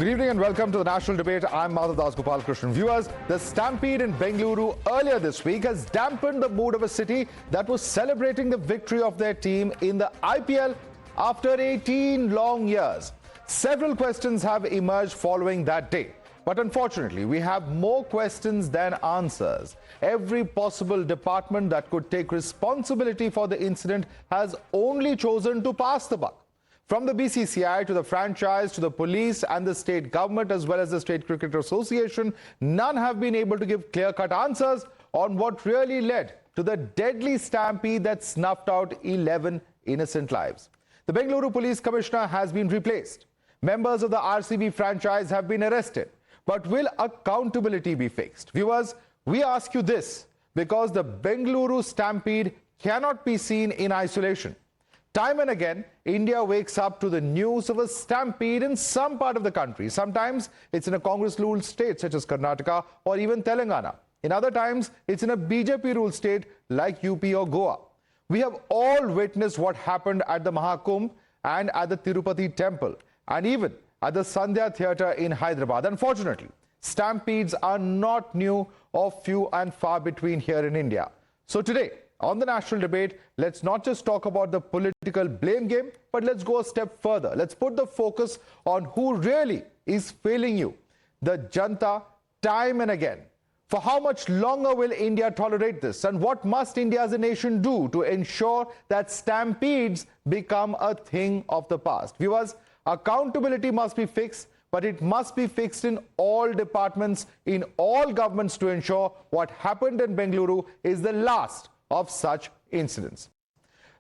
Good evening and welcome to the National Debate. I'm Madhavdas G. Viewers, the Stampede in Bengaluru earlier this week has dampened the mood of a city that was celebrating the victory of their team in the IPL after 18 long years. Several questions have emerged following that day. But unfortunately, we have more questions than answers. Every possible department that could take responsibility for the incident has only chosen to pass the buck. From the BCCI to the franchise to the police and the state government as well as the State Cricket Association, none have been able to give clear-cut answers on what really led to the deadly stampede that snuffed out 11 innocent lives. The Bengaluru Police Commissioner has been replaced. Members of the RCB franchise have been arrested. But will accountability be fixed? Viewers, we ask you this because the Bengaluru stampede cannot be seen in isolation. Time and again, India wakes up to the news of a stampede in some part of the country. Sometimes it's in a Congress-ruled state such as Karnataka or even Telangana. In other times, it's in a BJP-ruled state like UP or Goa. We have all witnessed what happened at the Maha Kumbh and at the Tirupati temple and even at the Sandhya Theatre in Hyderabad. Unfortunately, stampedes are not new or few and far between here in India. So today, on the National Debate, let's not just talk about the political blame game, but let's go a step further. Let's put the focus on who really is failing you, the Janta, time and again. For how much longer will India tolerate this? And what must India as a nation do to ensure that stampedes become a thing of the past? Viewers, accountability must be fixed, but it must be fixed in all departments, in all governments to ensure what happened in Bengaluru is the last of such incidents.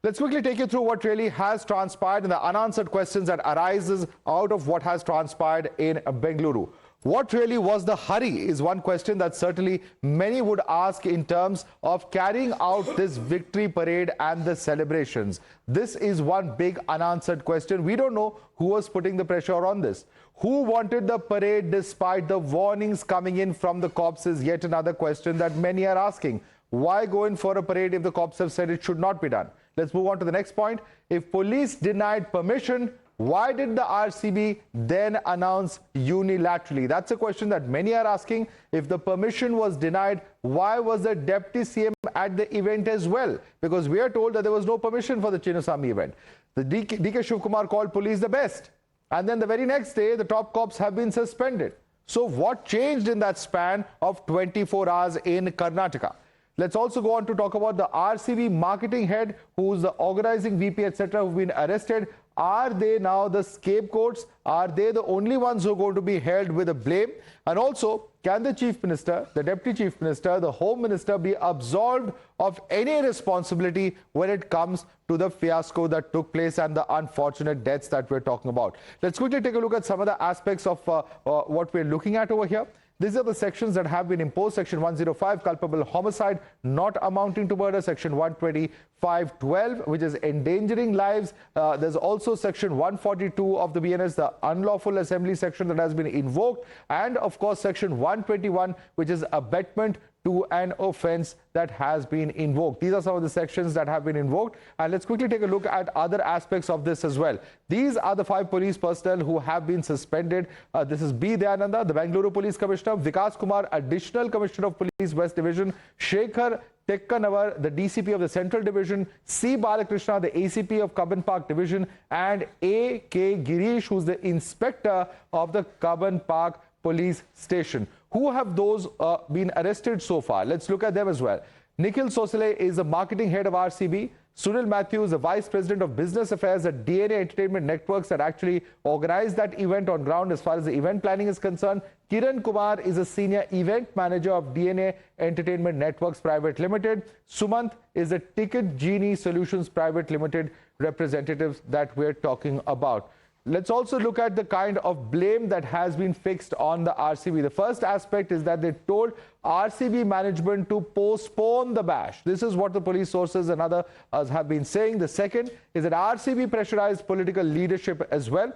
Let's quickly take you through what really has transpired and the unanswered questions that arises out of what has transpired in Bengaluru. What really was the hurry is one question that certainly many would ask in terms of carrying out this victory parade and the celebrations. This is one big unanswered question. We don't know who was putting the pressure on this. Who wanted the parade despite the warnings coming in from the cops is yet another question that many are asking. Why go in for a parade if the cops have said it should not be done? Let's move on to the next point. If police denied permission, why did the RCB then announce unilaterally? That's a question that many are asking. If the permission was denied, why was the Deputy CM at the event as well? Because we are told that there was no permission for the Chinnaswamy event. The DK Shivkumar called police the best. And then the very next day, the top cops have been suspended. So what changed in that span of 24 hours in Karnataka? Let's also go on to talk about the RCB marketing head, who's the organizing VP, etc., who've been arrested. Are they now the scapegoats? Are they the only ones who are going to be held with the blame? And also, can the Chief Minister, the Deputy Chief Minister, the Home Minister be absolved of any responsibility when it comes to the fiasco that took place and the unfortunate deaths that we're talking about? Let's quickly take a look at some of the aspects of what we're looking at over here. These are the sections that have been imposed. Section 105, culpable homicide not amounting to murder. Section 125(12), which is endangering lives. There's also section 142 of the BNS, the unlawful assembly section that has been invoked. And of course, section 121, which is abetment to an offense that has been invoked. These are some of the sections that have been invoked. And let's quickly take a look at other aspects of this as well. These are the 5 police personnel who have been suspended. This is B. Dayananda, the Bengaluru Police Commissioner, Vikas Kumar, Additional Commissioner of Police West Division, Shekhar Tekkanavar, the DCP of the Central Division, C. Balakrishna, the ACP of Cubbon Park Division, and A. K. Girish, who's the Inspector of the Cubbon Park Police Station. Who have those been arrested so far? Let's look at them as well. Nikhil Sosale is the marketing head of RCB. Sunil Matthews, the Vice President of Business Affairs at DNA Entertainment Networks that actually organized that event on ground as far as the event planning is concerned. Kiran Kumar is a Senior Event Manager of DNA Entertainment Networks Private Limited. Sumant is a Ticket Genie Solutions Private Limited representative that we're talking about. Let's also look at the kind of blame that has been fixed on the RCB. The first aspect is that they told RCB management to postpone the bash. This is what the police sources and others have been saying. The second is that RCB pressurized political leadership as well.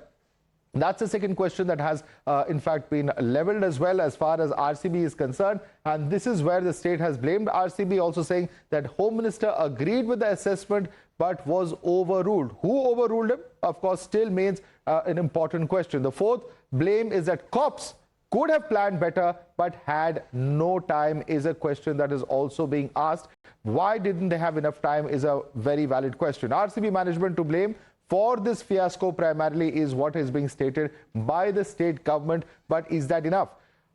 That's the second question that has, in fact, been leveled as well as far as RCB is concerned. And this is where the state has blamed RCB, also saying that Home Minister agreed with the assessment but was overruled. Who overruled him? Of course, still remains an important question. The fourth, blame is that cops could have planned better but had no time is a question that is also being asked. Why didn't they have enough time is a very valid question. RCB management to blame for this fiasco primarily is what is being stated by the state government, but is that enough?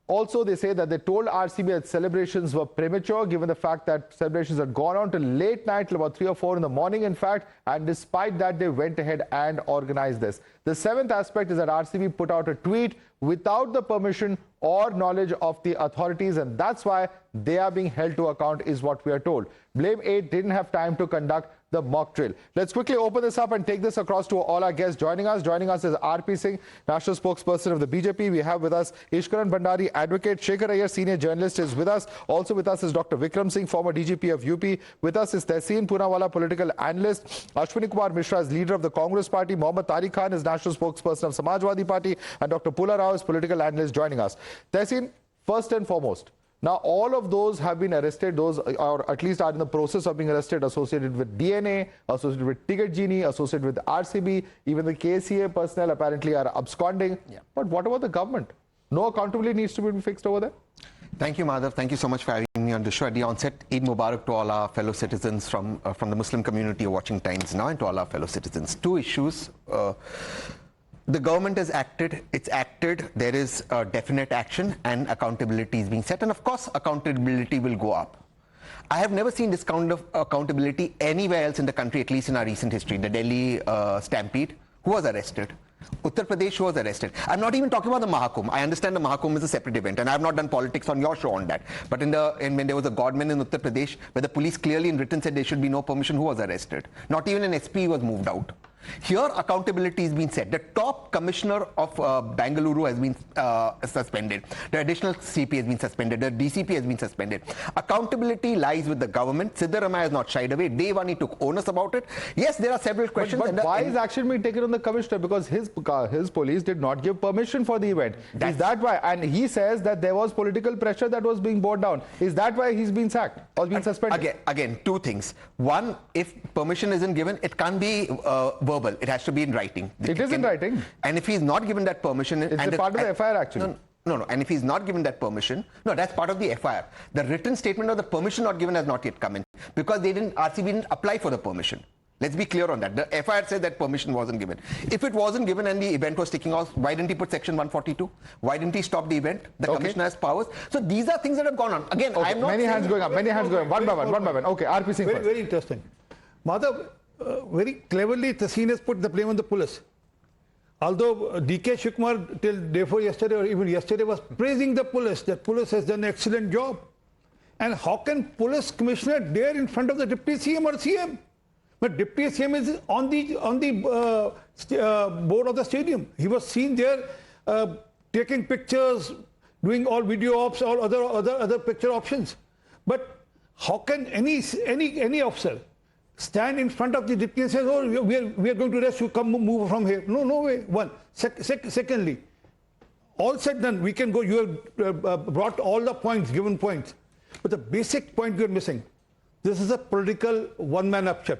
Also, they say that they told RCB that celebrations were premature given the fact that celebrations had gone on till late night, till about 3 or 4 in the morning, in fact, and despite that, they went ahead and organized this. The seventh aspect is that RCB put out a tweet without the permission or knowledge of the authorities, and that's why they are being held to account, is what we are told. Blame 8 didn't have time to conduct the mock drill. Let's quickly open this up and take this across to all our guests joining us. Joining us is R.P. Singh, national spokesperson of the BJP. We have with us Ishkaran Bhandari, advocate. Shekhar Iyer, senior journalist, is with us. Also with us is Dr. Vikram Singh, former DGP of UP. With us is Tehseen Poonawala, political analyst. Ashwini Kumar Mishra is leader of the Congress party. Mohammad Tariq Khan is national spokesperson of Samajwadi Party. And Dr. Pula Rao is political analyst joining us. Tehseen, first and foremost, now, all of those have been arrested, those or at least are in the process of being arrested, associated with DNA, associated with Ticket Genie, associated with RCB. Even the KCA personnel apparently are absconding. Yeah. But what about the government? No accountability needs to be fixed over there? Thank you, Madhav. Thank you so much for having me on the show. At the onset, Eid Mubarak to all our fellow citizens from the Muslim community who are watching Times Now, and to all our fellow citizens. Two issues. The government has acted, it's acted, there is definite action and accountability is being set, and of course accountability will go up. I have never seen this kind of accountability anywhere else in the country, at least in our recent history. The Delhi Stampede, who was arrested? Uttar Pradesh, who was arrested? I'm not even talking about the Maha Kumbh. I understand the Maha Kumbh is a separate event, and I have not done politics on your show on that. But when there was a godman in Uttar Pradesh, where the police clearly in written said there should be no permission, who was arrested? Not even an SP was moved out. Here, accountability is being set. The top commissioner of Bengaluru has been suspended. The additional CP has been suspended. The DCP has been suspended. Accountability lies with the government. Siddaramaiah has not shied away. Day one, he took onus about it. Yes, there are several questions. But why is action being taken on the commissioner? Because his police did not give permission for the event. Is that why? And he says that there was political pressure that was being brought down. Is that why he's been sacked or been suspended? Again, two things. One, if permission isn't given, it can't be verbal. It has to be in writing. It is in writing. And if he's not given that permission... It's a part of the FIR actually. No. And if he's not given that permission, no, that's part of the FIR. The written statement of the permission not given has not yet come in because RCB didn't apply for the permission. Let's be clear on that. The FIR said that permission wasn't given. If it wasn't given and the event was taking off, why didn't he put section 142? Why didn't he stop the event? The commissioner has powers. So these are things that have gone on. Again, I'm not many hands going up. Many hands going up. One by one. Okay, R.P. Singh first. Very interesting. Madhav, very cleverly, Tehseen has put the blame on the police. Although DK Shukmar till day before yesterday or even yesterday was praising the police, that police has done an excellent job. And how can police commissioner dare in front of the deputy CM or CM? But deputy CM is on the board of the stadium. He was seen there taking pictures, doing all video ops, all other picture options. But how can any officer stand in front of the deputy and say, oh, we are going to arrest you, come move from here? No way. One. Secondly, all said done, we can go. You have brought all the points, given points. But the basic point we are missing, this is a political one-man upset.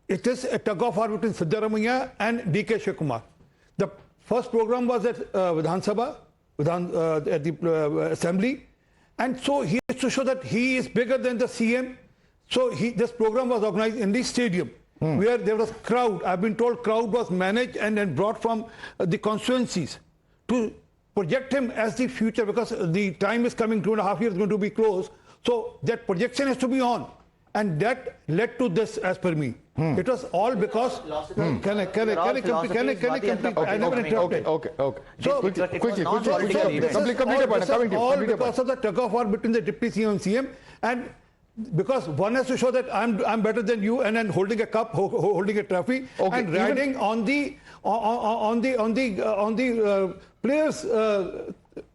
It is a tug-of-war between Siddaramaiah and DK Shivakumar. The first program was at Vidhan Sabha, at the Assembly, and so he has to show that he is bigger than the CM. So this program was organized in the stadium, where there was crowd. I've been told crowd was managed and brought from the constituencies to project him as the future, because the time is coming, 2.5 years going to be close. So that projection has to be on. And that led to this, as per me. It was all because... Can I complete? I never interrupted. Okay. So, quickly. All because of the tug-of-war between the deputy CM and CM. And because one has to show that I'm better than you, and then holding a cup, holding a trophy, and riding on the players'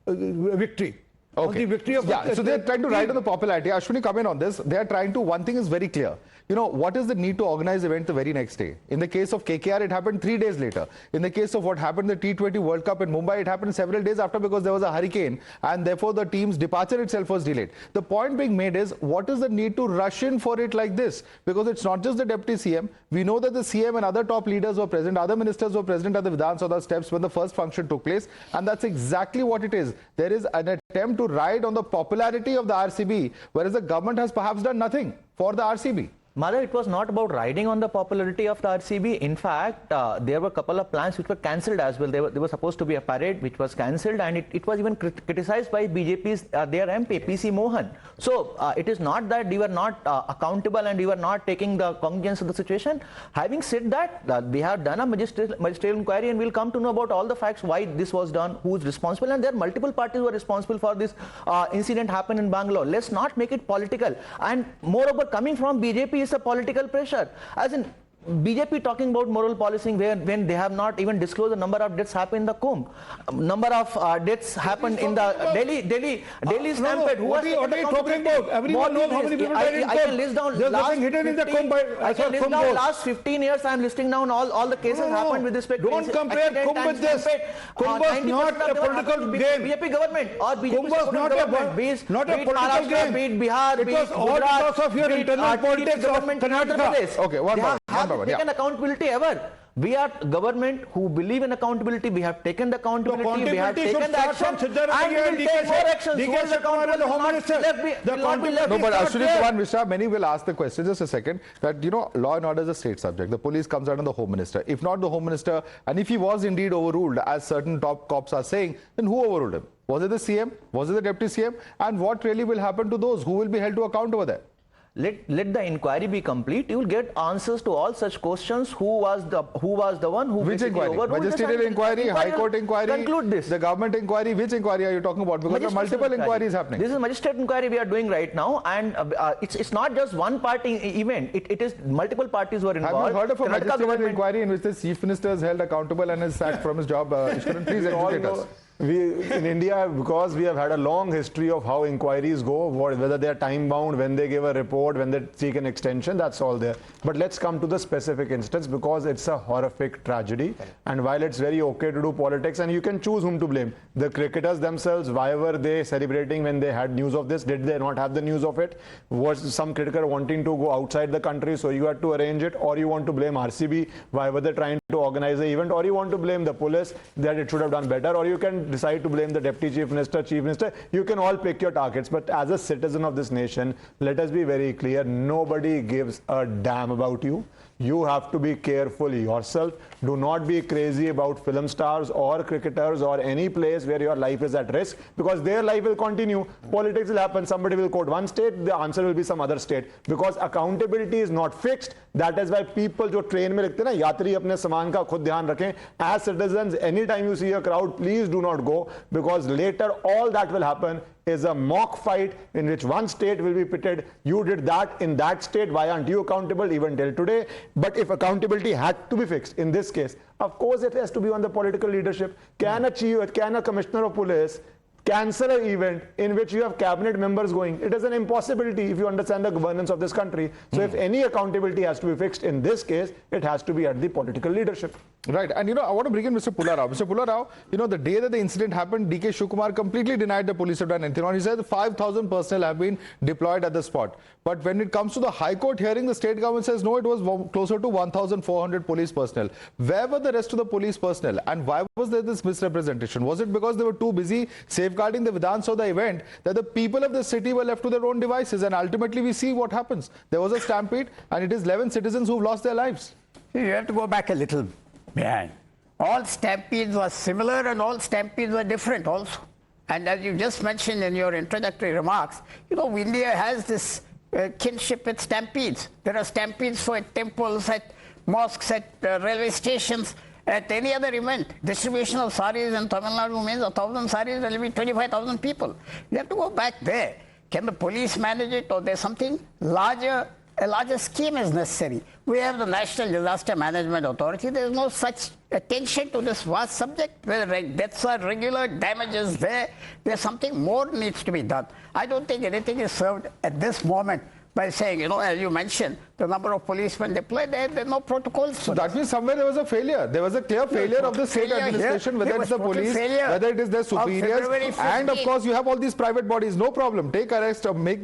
victory. on the victory of Yeah, so they're trying to ride on the popularity. Ashwini, come in on this. They are trying to, one thing is very clear. You know, what is the need to organize the event the very next day? In the case of KKR, it happened 3 days later. In the case of what happened in the T20 World Cup in Mumbai, it happened several days after because there was a hurricane and therefore the team's departure itself was delayed. The point being made is, what is the need to rush in for it like this? Because it's not just the Deputy CM. We know that the CM and other top leaders were present, other ministers were present at the Vidhan Sabha steps when the first function took place, and that's exactly what it is. There is an attempt to ride on the popularity of the RCB, whereas the government has perhaps done nothing for the RCB. Madhav, it was not about riding on the popularity of the RCB. In fact, there were a couple of plans which were cancelled as well. There was supposed to be a parade which was cancelled, and it was even criticized by BJP's their MP, PC Mohan. So it is not that we were not accountable and we were not taking the cognizance of the situation. Having said that, they have done a magisterial inquiry, and we'll come to know about all the facts, why this was done, who is responsible, and there are multiple parties who are responsible for this incident happened in Bangalore. Let's not make it political. And moreover, coming from BJP, a political pressure, as in BJP talking about moral policing when they have not even disclosed the number of deaths happened in the Kumbh, number of deaths happened in the Delhi Stampede. What are you talking about? Everyone knows how many people died in Kumbh. I can list down. There's nothing hidden in the Kumbh. I can list down last 15 years. I am listing down all the cases happened with respect to don't compare Kumbh with this. Kumbh was not a political game. BJP government or BJP government. Not a political game. Be it Bihar, it was all because of your internal politics of Karnataka. Okay, one moment. Taken accountability ever. We are government who believe in accountability. We have taken the accountability. We have taken the action, and we will take more actions. Who is accountable will not be left. No, but Ashwini Kumar Mishra, many will ask the question, just a second, that, you know, law and order is a state subject. The police comes under the Home Minister. If not the Home Minister, and if he was indeed overruled, as certain top cops are saying, then who overruled him? Was it the CM? Was it the Deputy CM? And what really will happen to those? Who will be held to account over there? Let the inquiry be complete. You will get answers to all such questions. Who was the one who which inquiry? Magisterial inquiry, High Court inquiry, conclude this. The government inquiry. Which inquiry are you talking about? Because there are multiple inquiries happening. This is magistrate inquiry we are doing right now, and it's not just one party event. It is multiple parties who are involved. Have you heard of a magisterial inquiry in which the chief minister is held accountable and is sacked from his job? Ishwaran, please educate us. In India, because we have had a long history of how inquiries go, whether they are time bound, when they give a report, when they seek an extension, that's all there. But let's come to the specific instance, because it's a horrific tragedy. And while it's very okay to do politics, and you can choose whom to blame, the cricketers themselves, why were they celebrating when they had news of this? Did they not have the news of it? Was some cricketer wanting to go outside the country, so you had to arrange it? Or you want to blame RCB, why were they trying to organize the event? Or you want to blame the police that it should have done better? Or you can decide to blame the Deputy Chief Minister. You can all pick your targets. But as a citizen of this nation, let us be very clear. Nobody gives a damn about you. You have to be careful yourself. Do not be crazy about film stars or cricketers or any place where your life is at risk, because their life will continue. Politics will happen. Somebody will quote one state, the answer will be some other state, because accountability is not fixed. That is why people जो train में लिखते हैं ना, यात्री अपने सामान का खुद ध्यान रखें. As citizens, anytime you see a crowd, please do not go, because later all that will happen is a mock fight in which one state will be pitted. You did that in that state. Why aren't you accountable even till today? But if accountability had to be fixed in this case, of course it has to be on the political leadership. Can a commissioner of police cancel an event in which you have cabinet members going? It is an impossibility if you understand the governance of this country. So if any accountability has to be fixed in this case, it has to be at the political leadership. Right. And, you know, I want to bring in Mr. Pulla Rao. Mr. Pulla Rao, you know, the day that the incident happened, DK Shivakumar completely denied the police have done anything wrong. He said 5,000 personnel have been deployed at the spot. But when it comes to the High Court hearing, the state government says no, it was closer to 1,400 police personnel. Where were the rest of the police personnel? And why was there this misrepresentation? Was it because they were too busy safeguarding the Vidhan Sabha event that the people of the city were left to their own devices? And ultimately we see what happens. There was a stampede and it is 11 citizens who've lost their lives. You have to go back a little behind. All stampedes were similar and all stampedes were different also. And as you just mentioned in your introductory remarks, you know, India has this kinship with stampedes. There are stampedes for temples, at mosques, at railway stations, at any other event. Distribution of saris in Tamil Nadu means 1,000 saris, there will be 25,000 people. You have to go back there. Can the police manage it, or there's something larger a larger scheme is necessary. We have the National Disaster Management Authority. There is no such attention to this vast subject where deaths are regular, damages there. There's something more needs to be done. I don't think anything is served at this moment by saying, you know, as you mentioned, the number of policemen deployed, there are no protocols. So that means somewhere there was a failure. There was a clear failure of the state administration, whether it's the police, whether it is their superiors, and of course you have all these private bodies. No problem. Take arrest or make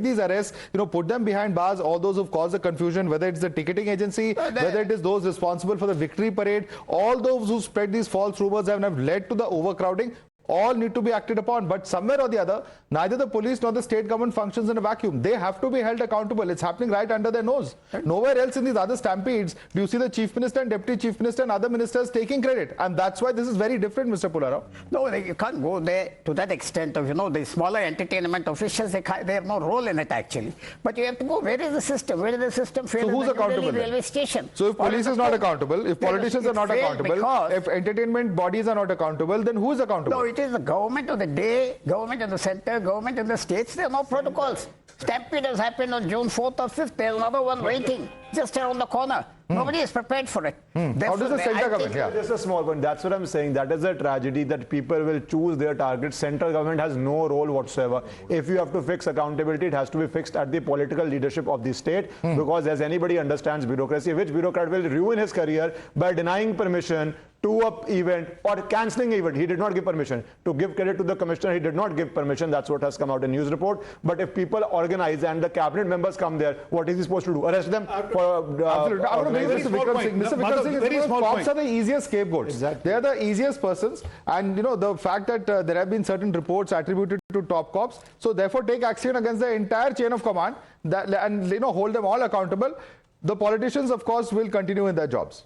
these arrests. You know, put them behind bars. All those who've caused the confusion, whether it's the ticketing agency, whether it is those responsible for the victory parade, all those who spread these false rumors and have led to the overcrowding. All need to be acted upon, but somewhere or the other, neither the police nor the state government functions in a vacuum. They have to be held accountable. It's happening right under their nose. Nowhere else in these other stampedes do you see the chief minister and deputy chief minister and other ministers taking credit. And that's why this is very different, Mr. Pularao. No, you can't go there to that extent of, you know, the smaller entertainment officials, they have no role in it actually. But you have to go, where is the system? Where is the system fail? So who's accountable? Railway station. So if police is not accountable, if politicians are not accountable, if entertainment bodies are not accountable, then who is accountable? No, it is the government of the day, government in the center, government in the states. There are no protocols. Stampede has happened on June 4th or 5th. There's another one waiting just around the corner. Nobody is prepared for it. How does the center government? Yeah. Just a small point. That's what I'm saying. That is a tragedy that people will choose their targets. Central government has no role whatsoever. If you have to fix accountability, it has to be fixed at the political leadership of the state. Because as anybody understands bureaucracy, which bureaucrat will ruin his career by denying permission to an event or cancelling event. He did not give permission. To give credit to the commissioner, he did not give permission. That's what has come out in news report. But if people organize and the cabinet members come there, what is he supposed to do? Arrest them? Absolutely. I want to make Mr. Vikram Singh. Mr. Vikram Singh, cops are the easiest scapegoats. Exactly. They are the easiest persons. And you know, the fact that there have been certain reports attributed to top cops, so therefore take action against the entire chain of command and you know, hold them all accountable. The politicians, of course, will continue in their jobs.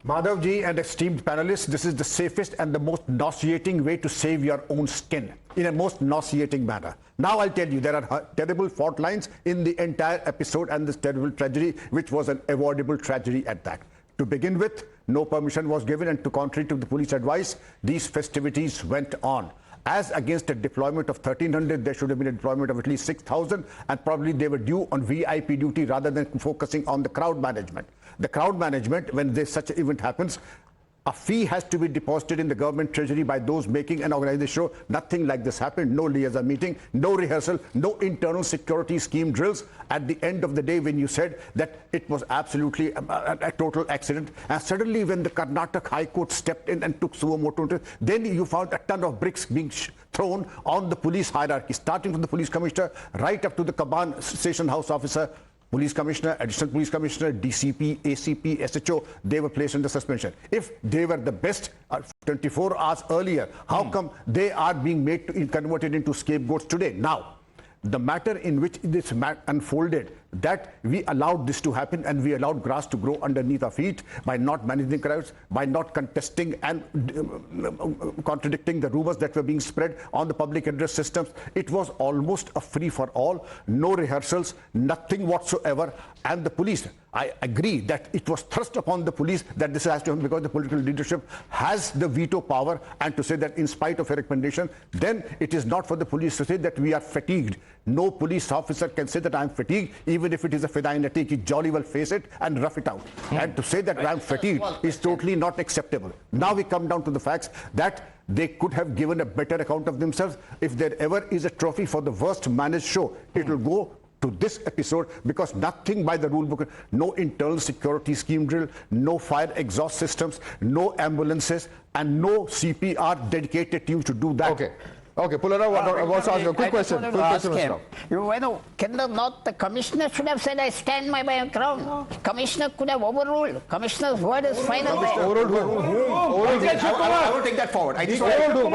Madhav Ji and esteemed panelists, this is the safest and the most nauseating way to save your own skin in a most nauseating manner. Now I'll tell you, there are terrible fault lines in the entire episode and this terrible tragedy, which was an avoidable tragedy at that. To begin with, no permission was given, and contrary to the police advice, these festivities went on. As against a deployment of 1,300, there should have been a deployment of at least 6,000, and probably they were due on VIP duty rather than focusing on the crowd management. The crowd management, when such an event happens, a fee has to be deposited in the government treasury by those making and organizing the show. Nothing like this happened. No liaison meeting, no rehearsal, no internal security scheme drills. At the end of the day, when you said that it was absolutely a total accident, and suddenly when the Karnataka High Court stepped in and took suo motu, then you found a ton of bricks being thrown on the police hierarchy, starting from the police commissioner right up to the Kaban station house officer, police commissioner, additional police commissioner, DCP, ACP, SHO, they were placed under suspension. If they were the best 24 hours earlier, how come they are being made to converted into scapegoats today? Now, the matter in which this unfolded, that we allowed this to happen and we allowed grass to grow underneath our feet by not managing crowds, by not contesting and contradicting the rumors that were being spread on the public address systems. It was almost a free for all, no rehearsals, nothing whatsoever. And the police, I agree that it was thrust upon the police that this has to happen because the political leadership has the veto power, and to say that in spite of a recommendation, then it is not for the police to say that we are fatigued. No police officer can say that I am fatigued, even if it is a fedayeen attack. He jolly well face it and rough it out. And to say that I am fatigued is totally not acceptable. Now we come down to the facts that they could have given a better account of themselves. If there ever is a trophy for the worst managed show, it will go to this episode, because nothing by the rule book, no internal security scheme drill, no fire exhaust systems, no ambulances, and no CPR dedicated teams to do that. Okay. Okay, Pularao, I want to ask you a quick question. Quick question, Mr. Rao. The commissioner should have said, I stand by my ground. Commissioner could have overruled. Commissioner's word is final. Overruled who? I will take that forward. I just Overruled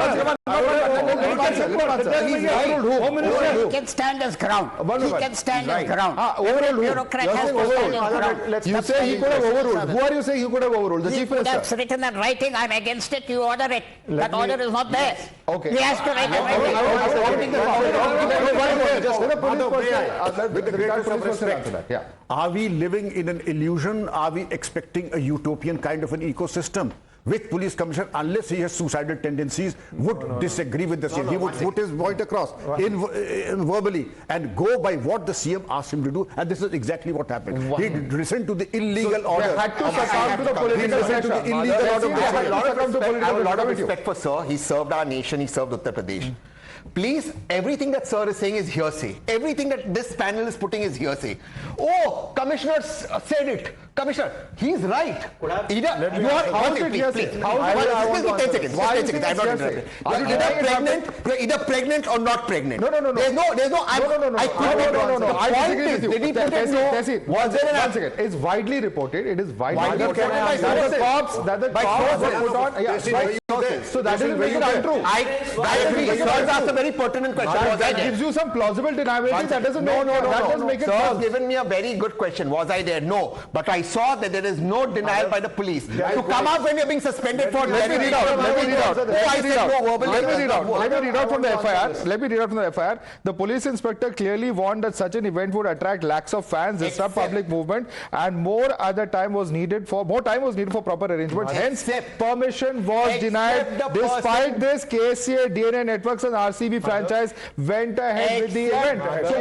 who? He can stand his ground. He can stand his ground. Overruled who? Bureaucrat has to stand his ground. You say he could have overruled. Who are you saying he could have overruled? The He chief could minister. have written in writing, I'm against it, you order it. That order is not there. Okay. He has to write it. Are we living in an illusion? Are we expecting a utopian kind of an ecosystem? with police commissioner unless he has suicidal tendencies, would disagree with the CM. He would put his point across verbally and go by what the CM asked him to do, and this is exactly what happened. He listened to the illegal order. They had to succumb to the political pressure. I have a lot of respect for sir. He served our nation. He served Uttar Pradesh. Please, everything that sir is saying is hearsay. Everything that this panel is putting is hearsay. Oh, commissioner said it. Commissioner, he's right. Either you are how is it hearsay? Please. 10 seconds. Why Just 10 is it seconds. I'm not hearsay? interested. You're either pregnant or not pregnant. No. There's no. I disagree with you. Tessie, was there an answer? It's widely reported. It is widely reported that the cops were put on. So that doesn't make it untrue. I agree. Sir asked a very pertinent question. That gives you some plausible deniability. That doesn't make it Sir false. has given me a very good question. Was I there? No. But I saw that there is no denial by the police. To come out when you're being suspended for... Let me read out. Let me read out from the FIR. The police inspector clearly warned that such an event would attract lakhs of fans, disrupt public movement, and more time was needed for proper arrangements. Hence, permission was denied. Despite this, KSCA, DNA Networks and RCB franchise went ahead with the event. So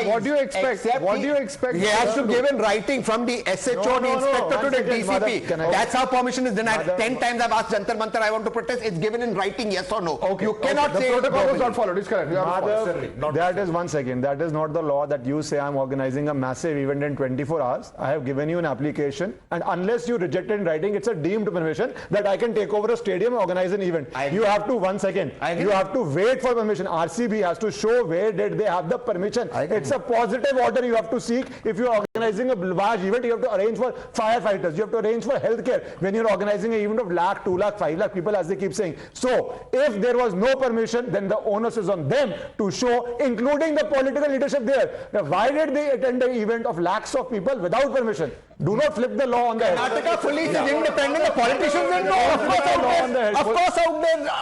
what do you expect? What do you expect? He has to give in writing from the SHO, the inspector to the DCP. That's how permission is denied. 10 times I've asked Jantar Mantar, I want to protest. It's given in writing, yes or no. You cannot say the protocol was not followed. It's correct. That is 1 second. That is not the law that you say I'm organizing a massive event in 24 hours. I have given you an application, and unless you reject it in writing, it's a deemed permission that I can take over a stadium and organize an event. You have to, 1 second, you have to wait for permission. RCB has to show where did they have the permission. It's a positive order you have to seek. If you're organizing a large event, you have to arrange for firefighters, you have to arrange for healthcare when you're organizing an event of lakh, 2 lakh, 5 lakh people, as they keep saying. So if there was no permission, then the onus is on them to show, including the political leadership there. Now, why did they attend an event of lakhs of people without permission? Do not flip the law on the head. Karnataka police is independent. The politicians will know.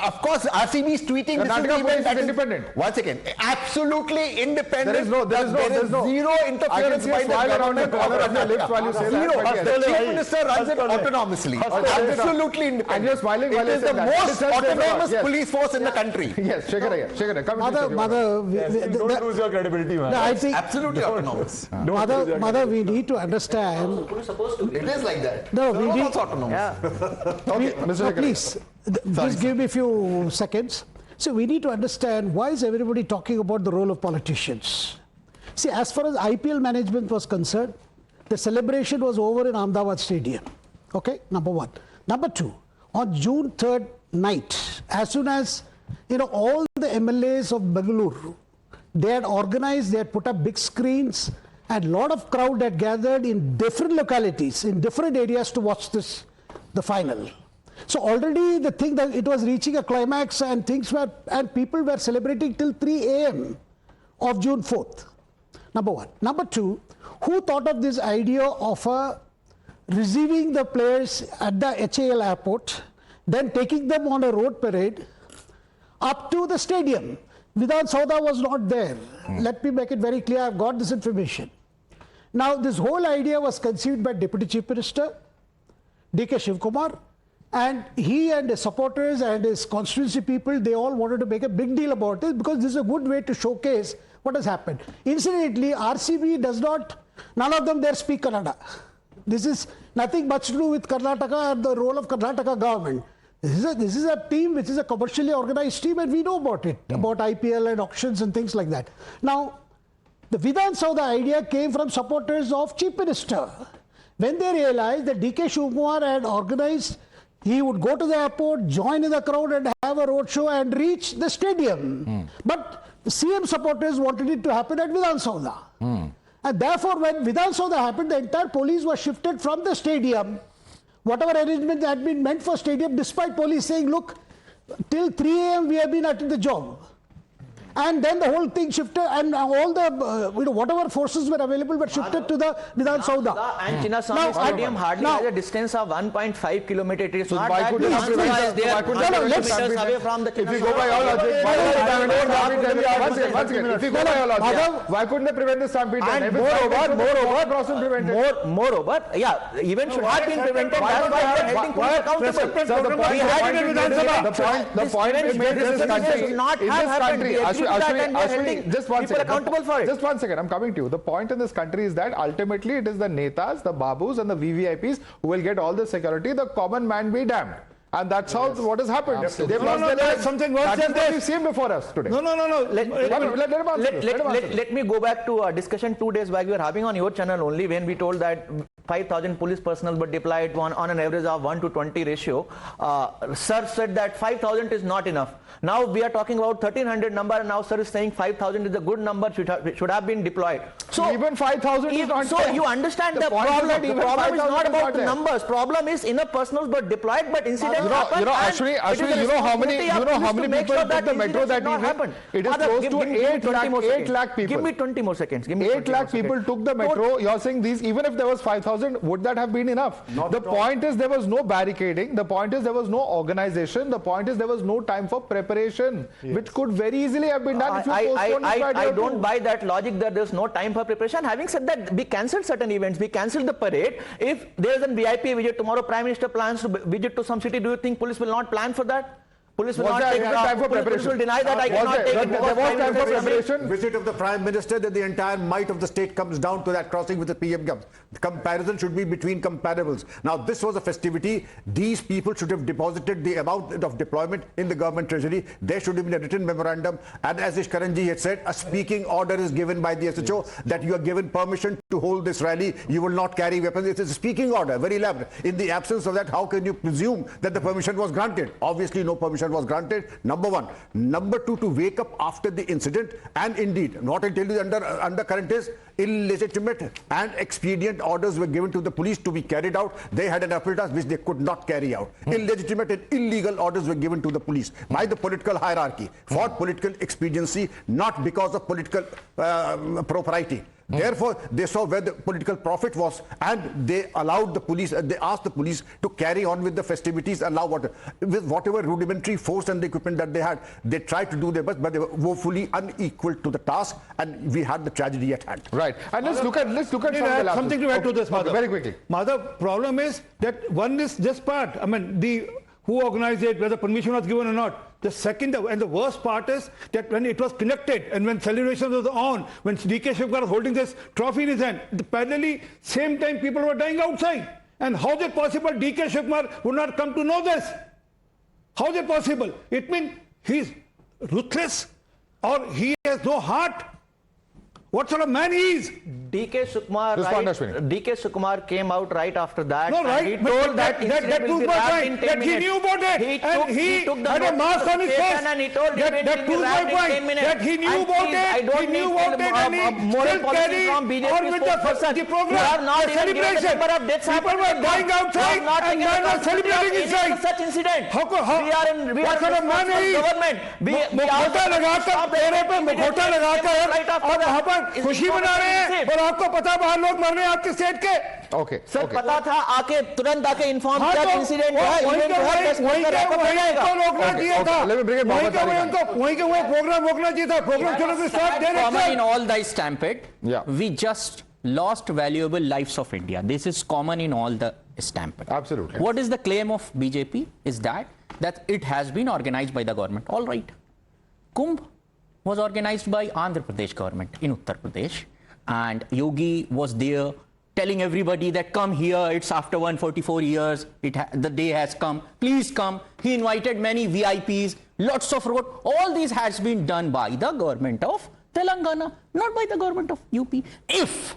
Of course, RCB is tweeting. Karnataka police is independent. 1 second. Absolutely independent. There is zero interference by the government. The chief minister runs it autonomously. Absolutely independent. And you're smiling while it is the most autonomous police force in the country. Yes, Shekhar, come Don't lose your credibility, man. No, I think Absolutely autonomous. Mother, we need to understand. It is like that. No, we need. Autonomous. Please, just give me a few seconds. So we need to understand why is everybody talking about the role of politicians. See, as far as IPL management was concerned, the celebration was over in Ahmedabad Stadium. Okay, number one. Number two, on June 3rd night, as soon as all the MLAs of Bengaluru, they had organized, they had put up big screens, and a lot of crowd had gathered in different localities, in different areas to watch the final. So already the thing that it was reaching a climax, and people were celebrating till 3 a.m. of June 4th. Number one. Number two, who thought of this idea of receiving the players at the HAL airport, then taking them on a road parade up to the stadium? Vidhan Sauda was not there. Let me make it very clear, I've got this information. Now, this whole idea was conceived by Deputy Chief Minister, DK Shivkumar, and he and his supporters and his constituency people, they all wanted to make a big deal about it because this is a good way to showcase what has happened. Incidentally, RCB does not, none of them there speak Kannada. This is nothing much to do with Karnataka and the role of Karnataka government. This is a team which is a commercially organized team, and we know about it, about IPL and auctions and things like that. Now, the Vidhan Sauda idea came from supporters of Chief Minister. When they realized that DK Shivkumar had organized, he would go to the airport, join in the crowd and have a roadshow and reach the stadium. But the CM supporters wanted it to happen at Vidhan Sauda. And therefore, when Vidhan Sauda happened, the entire police was shifted from the stadium. Whatever arrangement had been meant for stadium, despite police saying, look, till 3 a.m. we have been at the job. and then the whole thing shifted, and all the whatever forces were available were shifted to the Vidhan Sauda. And Chinnaswamy Stadium hardly has a distance of 1.5 kilometers. It is not why that couldn't the it prevent Answer is the- there why couldn't 100 it prevent the kilometers Stampede? away from the If you go by your logic, if you go by your logic, why couldn't they prevent the Stampede? And moreover, yeah, event should have been prevented. That's why we are holding police accountable. We had it in Vidhan Sabha. The point is made in this country. should not In have this happened. country, We agree with that and we are holding just one people second. accountable for it. Just one second, I'm coming to you. The point in this country is that ultimately it is the netas, the babus and the VVIPs who will get all the security, the common man be damned. And that's how what has happened. They've lost their lives. Something worse That's than what this. we've seen before us today. No. Let me go back to a discussion 2 days back we were having on your channel only, when we told that 5,000 police personnel were deployed on an average of 1 to 20 ratio. Sir said that 5,000 is not enough. Now we are talking about 1,300 number, and now sir is saying 5,000 is a good number, should have been deployed. So even 5,000 is not so there. you understand the point is problem. that The even problem is 5,000 not is about not the there. numbers. Problem is enough personals were deployed, but incidents happened. Ashwini, you know how many people took the metro that evening? It is close to 8 lakh people. Give me 20 more seconds. 8 lakh people took the metro. You're saying these, even if there was 5,000, would that have been enough? The point is there was no barricading. The point is there was no organization. The point is there was no time for preparation, which could very easily have been done if you postponed it by a day I or don't two. buy that logic that there's no time for preparation. Having said that, we cancelled certain events. We cancelled the parade. If there's a VIP visit tomorrow, Prime Minister plans to visit to some city, do you think police will not plan for that? Police will Was not there take time for police preparation? will deny that I cannot take it. There was time for preparation. Visit of the Prime Minister, that the entire might of the state comes down to that crossing with the PM comes. The comparison should be between comparables. Now, this was a festivity. These people should have deposited the amount of deployment in the government treasury. There should have been a written memorandum. And as Ish Karanji had said, a speaking order is given by the SHO that you are given permission to hold this rally. You will not carry weapons. It's a speaking order, very elaborate. In the absence of that, how can you presume that the permission was granted? Obviously, no permission was granted, number one. Number two, to wake up after the incident, and indeed, what I tell you undercurrent is illegitimate and expedient orders were given to the police to be carried out. They had an apparatus which they could not carry out. Illegitimate and illegal orders were given to the police by the political hierarchy for political expediency, not because of political propriety. Therefore, they saw where the political profit was, and they allowed the police, they asked the police to carry on with the festivities, with whatever rudimentary force and the equipment that they had. They tried to do their best, but they were woefully unequal to the task, and we had the tragedy at hand. Right. And let's look at something to add to this, Madhav. Very quickly. Madhav, problem is that one is just part. I mean, who organized it, whether permission was given or not. The second and the worst part is that when it was connected and when celebrations was on, when DK Shivkar was holding this trophy in his hand, parallelly, same time people were dying outside. And how is it possible DK Shivkar would not come to know this? How is it possible? It means he's ruthless or he has no heart. What sort of man he is? DK Sukumar came out right after that. No, right. He told that proves my point. That he knew about it. He took had a mask on his face. And he told that proves my point. That he knew about it. He knew about it, and he still carried on with the program, the celebration. People were going outside and man was celebrating inside. Such incident. We are sort of man he is. मुखौटा लगाकर चेहरे पे मुखौटा लगाकर और वहाँ पर खुशी मना रहे हैं और आपको पता बाहर लोग मर रहे हैं आपके स्टेट के। Okay. सर पता था आके तुरंत आके इन्फॉर्म किया इंसिडेंट है वहीं के रोकना चाहिए था वहीं के वहीं प्रोग्राम रोकना चाहिए था प्रोग्राम चलो भी स्टार्ट देने common in all the stampede. Yeah. We just lost valuable lives of India. This is common in all the stampede. Absolutely. What is the claim of BJP is that it has been organized by the government. All right. Kumbh was organized by Andhra Pradesh government in Uttar Pradesh, and Yogi was there telling everybody that come here, it's after 144 years, the day has come, please come. He invited many VIPs, lots of road. All this has been done by the government of Telangana, not by the government of UP. If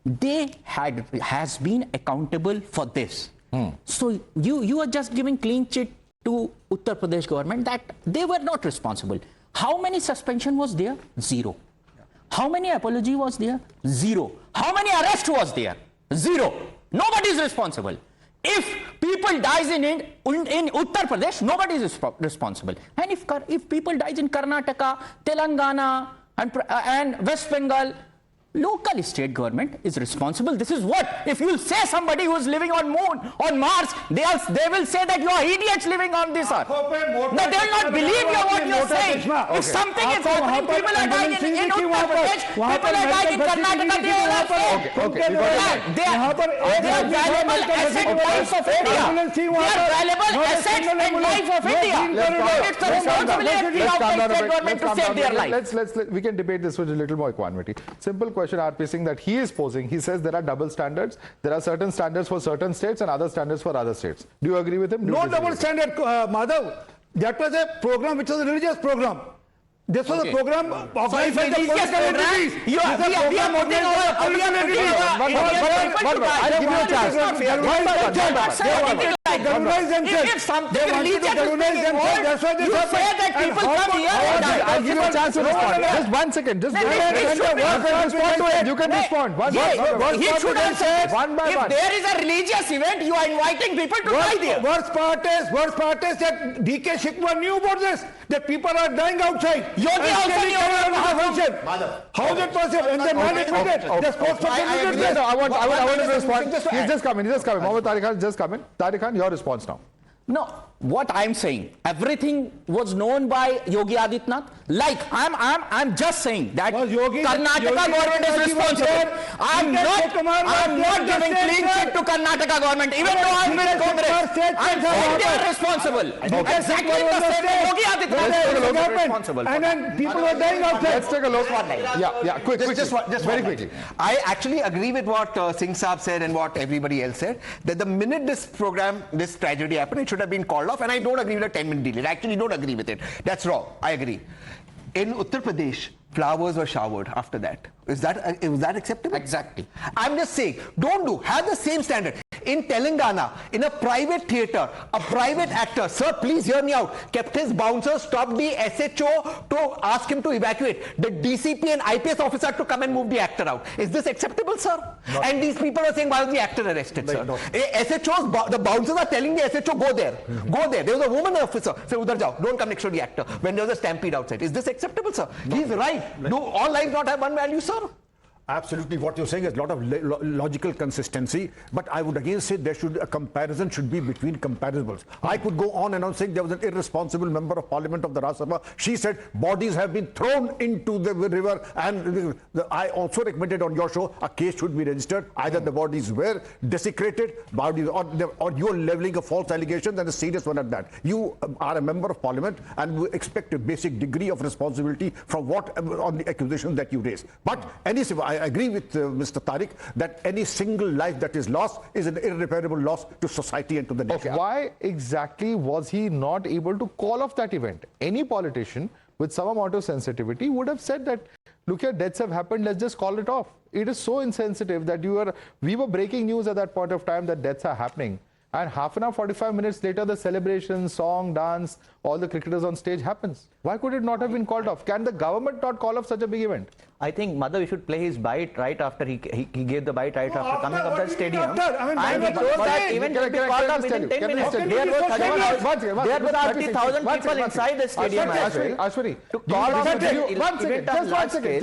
they has been accountable for this, so you are just giving clean chit to Uttar Pradesh government that they were not responsible. How many suspension was there? 0. How many apology was there? 0. How many arrest was there? 0. Nobody is responsible. If people dies in Uttar Pradesh, nobody is responsible. And if people dies in Karnataka, Telangana, and West Bengal, local state government is responsible. This is what, if you say somebody who is living on moon, on Mars, they will say that you are idiots living on this earth. No, they will not believe you what you are saying. If something is happening, people are dying in Uttar Pradesh, people are dying in Karnataka, they will not say. They are valuable asset lives of India. They are valuable assets and life of India. It's the responsibility of the state government to save their life. We can debate this with a little more equanimity. Simple question RP Singh that he is posing. He says there are double standards. There are certain standards for certain states and other standards for other states. Do you agree with him? No double standard, Madhav. That was a program which was a religious program. This was a program organized by the police communities. We are putting our I'll give you a chance. If something religious is being involved, you say that people come here and die. I'll give you a chance to respond. Just 1 second. Just respond to it. You can respond. He should have said, if there is a religious event, you are inviting people to die there. Worst part is that DK Shikwa knew about this, that people are dying outside. Yogi also knew about it. 100%. And the management, the spokesperson did this. I want to respond. He's just coming. Mohammed Tariq Khan is just coming. Tariq Khan, your response now. No, what I'm saying, everything was known by Yogi Adityanath. Like, I'm just saying that Karnataka government is responsible. I'm not giving clean check to Karnataka government, even though I'm with Congress. I'm saying they are responsible. Exactly the same way Yogi Adityanath is responsible. And then people are dying outside. Let's take a look. Yeah, quick, very quickly. I actually agree with what Singh Saab said and what everybody else said, that the minute this program, this tragedy happened, it should have been called off, and I don't agree with a 10-minute delay. I actually don't agree with it. That's wrong. I agree. In Uttar Pradesh, flowers were showered after that. Was that acceptable? Exactly. I'm just saying, have the same standard. In Telangana, in a private theatre, a private actor, sir, please hear me out, kept his bouncer, stopped the SHO to ask him to evacuate, the DCP and IPS officer to come and move the actor out. Is this acceptable, sir? And these people are saying, why was the actor arrested, sir? SHOs, the bouncers are telling the SHO, go there. Go there. There was a woman officer, say, udhar jao, don't come next to the actor. When there was a stampede outside. Is this acceptable, sir? He's right. Do all lives not have one value, sir? Absolutely, what you're saying is a lot of logical consistency, but I would again say a comparison should be between comparables. I could go on and on saying there was an irresponsible member of parliament of the Rajya Sabha. She said bodies have been thrown into the river, and I also recommended on your show a case should be registered. Either the bodies were desecrated, or you're leveling a false allegation, and a serious one at that. You are a member of parliament and we expect a basic degree of responsibility from on the accusation that you raise. But I agree with Mr. Tariq that any single life that is lost is an irreparable loss to society and to the nation. Okay. Why exactly was he not able to call off that event? Any politician with some amount of sensitivity would have said that, look here, deaths have happened, let's just call it off. It is so insensitive that we were breaking news at that point of time that deaths are happening. And half an hour, 45 minutes later, the celebration, song, dance, all the cricketers on stage happens. Why could it not have been called off? Can the government not call off such a big event? I think, Madhav, you should play his bite right after he gave the bite right after coming up that stadium. And he told that event will be called off within 10 minutes. There were 30,000 people inside the stadium. Ashwini, to call off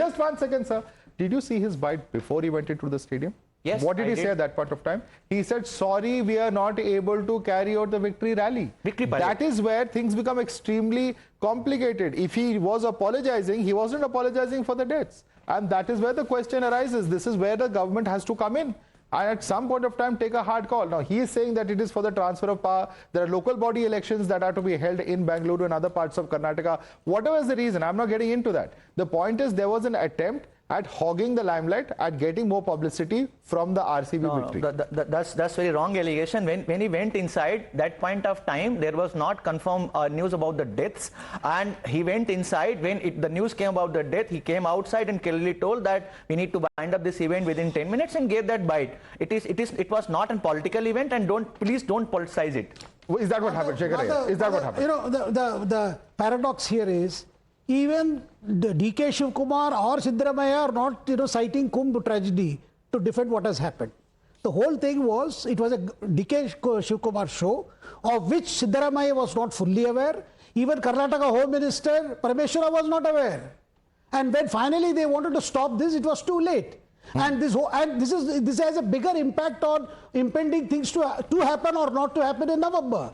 just 1 second, sir. Did you see his bite before he went into the stadium? Yes, what did he say at that point of time? He said, sorry, we are not able to carry out the victory rally. That is where things become extremely complicated. If he was apologizing, he wasn't apologizing for the deaths. And that is where the question arises. This is where the government has to come in. And at some point of time, take a hard call. Now, he is saying that it is for the transfer of power. There are local body elections that are to be held in Bengaluru and other parts of Karnataka. Whatever is the reason, I'm not getting into that. The point is there was an attempt at hogging the limelight, at getting more publicity from the RCB victory. No, that's very wrong allegation. When he went inside, that point of time, there was not confirmed news about the deaths. And he went inside, when the news came about the death, he came outside and clearly told that we need to wind up this event within 10 minutes and gave that bite. It was not a political event, and please don't politicize it. Is that what happened, Shekhar? Is that what happened? You know, the paradox here is, even the DK Shivkumar or Siddaramaiah are not, citing Kumbh tragedy to defend what has happened. the whole thing was, it was a DK Shivkumar show, of which Siddaramaiah was not fully aware. Even Karnataka Home Minister Parameshwara was not aware. And when finally they wanted to stop this, it was too late. And this has a bigger impact on impending things to happen or not to happen in November.